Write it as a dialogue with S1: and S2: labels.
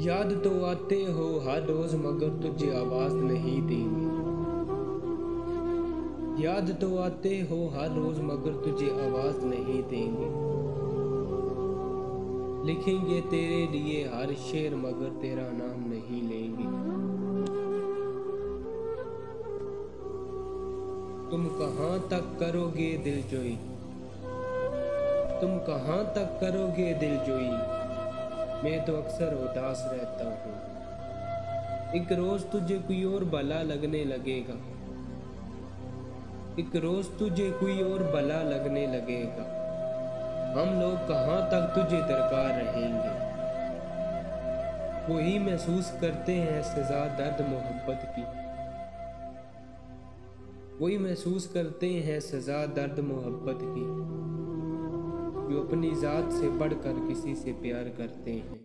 S1: याद तो आते हो हर रोज मगर तुझे आवाज नहीं देंगे। याद तो आते हो हर रोज मगर तुझे आवाज नहीं देंगे। लिखेंगे तेरे लिए हर शेर मगर तेरा नाम नहीं लेंगे। तुम कहाँ तक करोगे दिलजोई, तुम कहाँ तक करोगे दिलजोई। मैं तो अक्सर उदास रहता हूँ। एक रोज तुझे कोई और भला लगने लगेगा, एक रोज तुझे कोई और भला लगने लगेगा। हम लोग कहाँ तक तुझे दरकार रहेंगे। वही महसूस करते हैं सजा दर्द मोहब्बत की, वही महसूस करते हैं सजा दर्द मोहब्बत की, जो अपनी जात से बढ़कर किसी से प्यार करते हैं।